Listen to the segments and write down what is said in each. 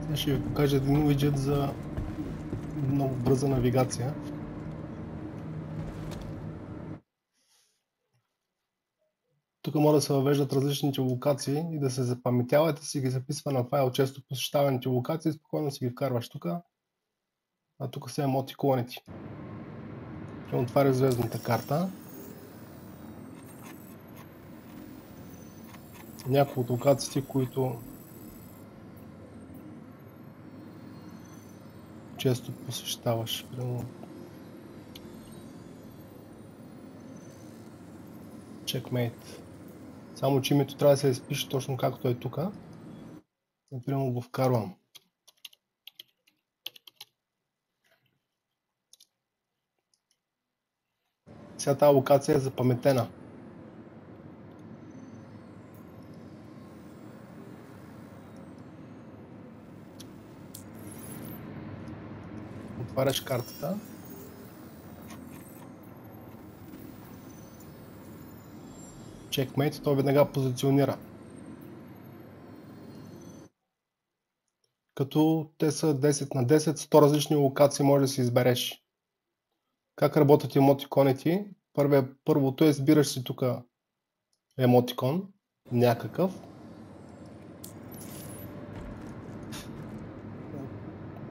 Сега ще ви покажа един виджет за много бърза навигация. Тук може да се въвеждат различните локации и да се запаметяват и си ги записва на файл често посещаваните локации, спокойно си ги вкарваш тук. А тук са емотиконите. Ще отваря звездната карта. Някои от локациите, които често посещаваш. Примерно Checkmate. Само че името трябва да се изпише точно както е тук. Например го вкарвам. Сега тази локация е запаметена. Отваряш картата. Checkmate, той веднага позиционира. Като те са 10 на 10, 100 различни локации може да си избереш. Как работят емотиконите? Първото е, избираш си тук емотикон, някакъв.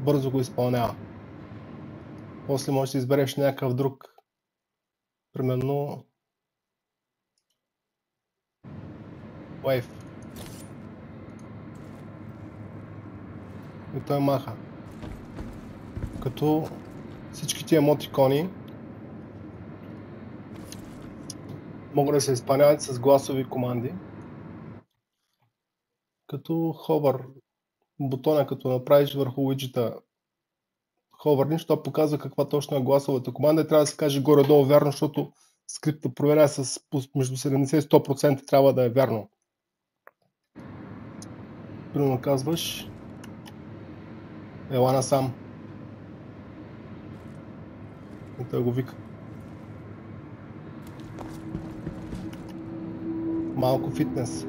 Бързо го изпълнява. После можеш да избереш някакъв друг. Примерно Wave. И той маха. Като всичките емотикони могат да се изпълняват с гласови команди. Като hover бутона, като направиш върху уиджета hover, то показва каква точно е гласовата команда и трябва да се каже горе-долу вярно, защото скрипта проверя с между 70 и 100% трябва да е вярно. Примерно казваш ела насам. И той го вика. Малко фитнес.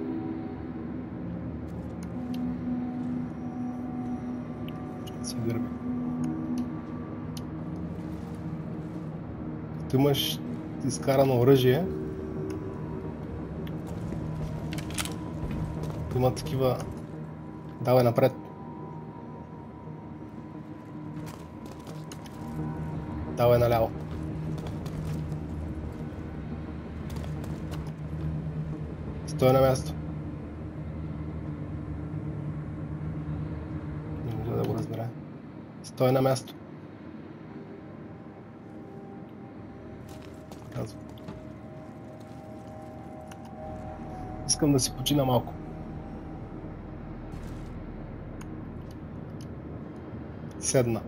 Ще се гърби. Като имаш изкарано оръжие, има такива. Давай напред. Давай наляво. Стой на място. Не може да го разбере. Стой на място. Казва. Искам да си почина малко. Седна.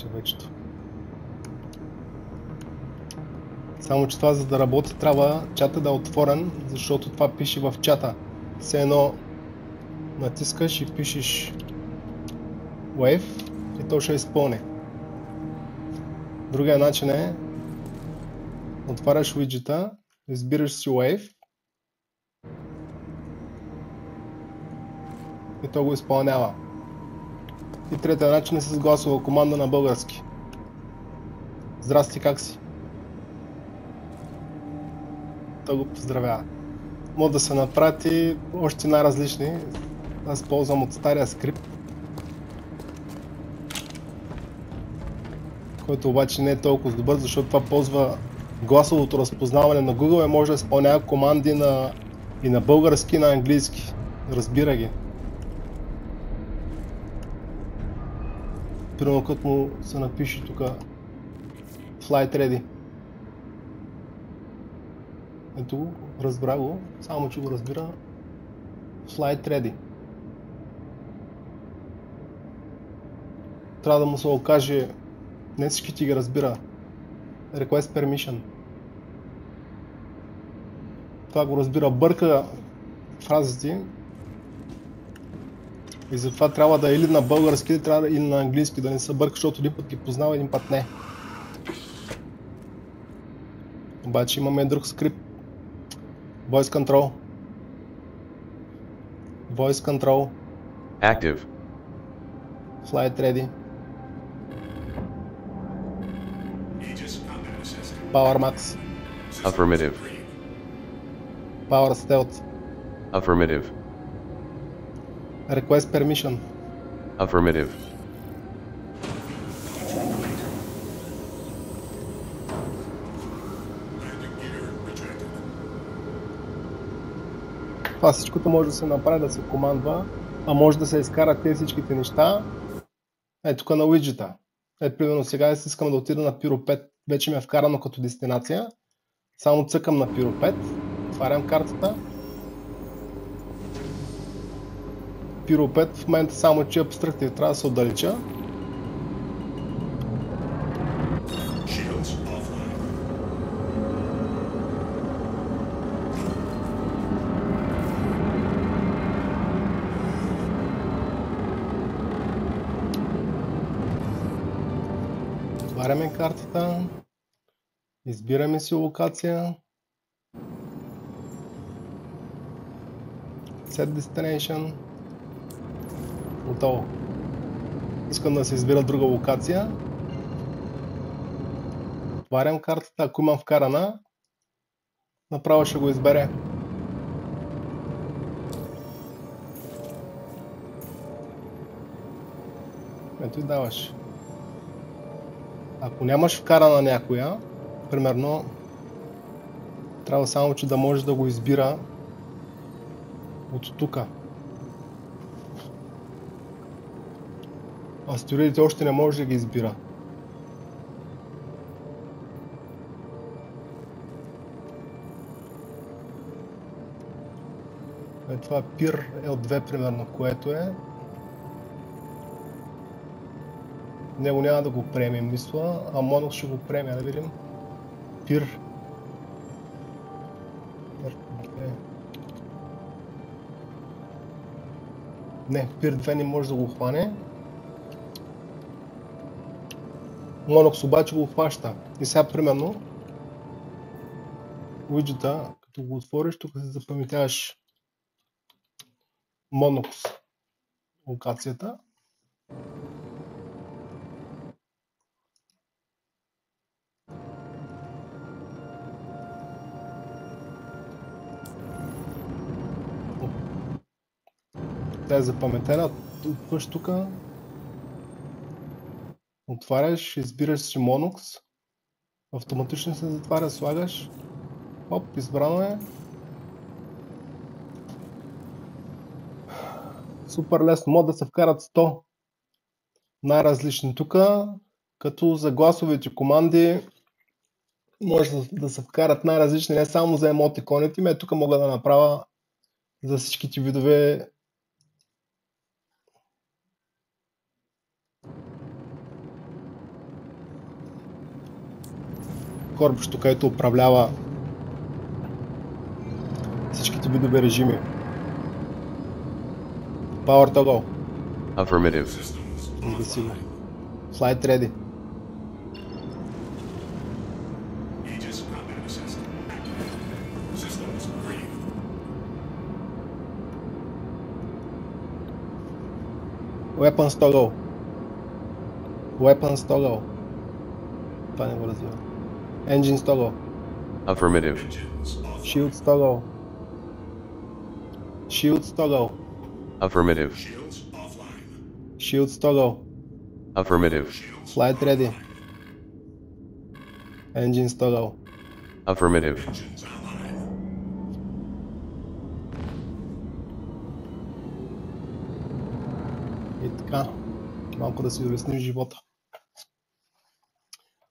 Човечето. Само че това, за да работи, трябва чата да е отворен, защото това пише в чата. Все едно натискаш и пишеш Wave и то ще изпълни. Другия начин е отваряш уиджета, избираш си Wave и то го изпълнява. И третия начин е с гласова команда на български. Здрасти, как си? Той го поздравява. Може да се напрати още най-различни. Аз ползвам от стария скрипт, който обаче не е толкова добър, защото това ползва гласовото разпознаване на Google и може да изпълнява команди и на български, и на английски. Разбира ги. Примерно като му се напише тук Flight Ready. Ето го, разбра го, само че го разбира Flight Ready. Трябва да му се окаже, не всички ти ги разбира, Request Permission. Това го разбира, бърка фразите и затова трябва да е или на български, или на английски, да не се бърка, защото един път ги познава, един път не. Обаче имаме друг скрипт. Voice Control. Voice control. Active. Flight ready. Power max. Affirmative. Power stealth. Affirmative. Request permission. Affirmative. Това всичкото може да се направи, да се командва, а може да се изкарат те всичките неща. Ето тук на уиджета. Ето примерно сега искам да отида на Pyro 5. Вече ми е вкарано като дестинация. Само цъкам на Pyro 5. Отварям картата. Pyro 5 в момента само че абстрактив трябва да се отдалеча. Отваряме картата. Избираме си локация. Set Destination. Готово. Искам да се избира друга локация. Отварям картата. Ако имам вкарана, направо ще го избере. Ето и даваш. Ако нямаш вкарана някоя, примерно, трябва само, че да може да го избира от тука. Астероидите още не може да ги избира. Това е Пир L2 примерно, което е. Него няма да го приемем, мисля, а Монокс ще го приеме, да видим. Пир. Не, Пир 2 не може да го хване. Монокс обаче го хваща. И сега примерно уиджета, като го отвориш, тук се запаметяваш Монокс локацията. Тя е запаметена, отвъж тук, отваряш, избираш си Монокс, автоматично се затваря, слагаш, хоп, избрано е. Супер лесно, могат да се вкарат 100 най-различни тук, като за гласовите команди може да се вкарат най-различни, не само за емотиконите ми, тук мога да направя за всичките видове корпусто, където управлява всичките видове режими. Power toggle. Affirmative. Flight ready. Weapons toggle. Weapons toggle. Това не го разбира. Engines toggle. Affirmative. Shields toggle. Shields toggle. Affirmative. Shields toggle. Affirmative. Flight ready. Engines toggle. Affirmative. И така, малко да си улесним живота.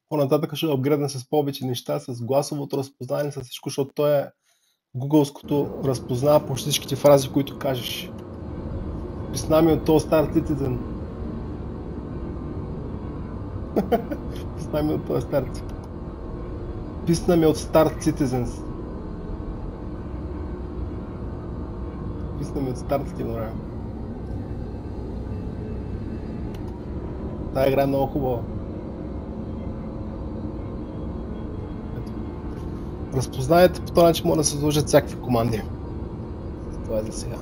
По-нататък ще апгрейдна с повече неща, с гласовото разпознаване, с всичко, защото то е гугълското разпознава по всичките фрази, които кажеш. Писна ми от този Star Citizen. Писна ми от този Star Citizen. Писна ми от Star Citizens. Писна ми от Star Citizen. Тая игра е много хубава. Разпознаете по този начин, може да се сложат всякакви команди. Това е за сега.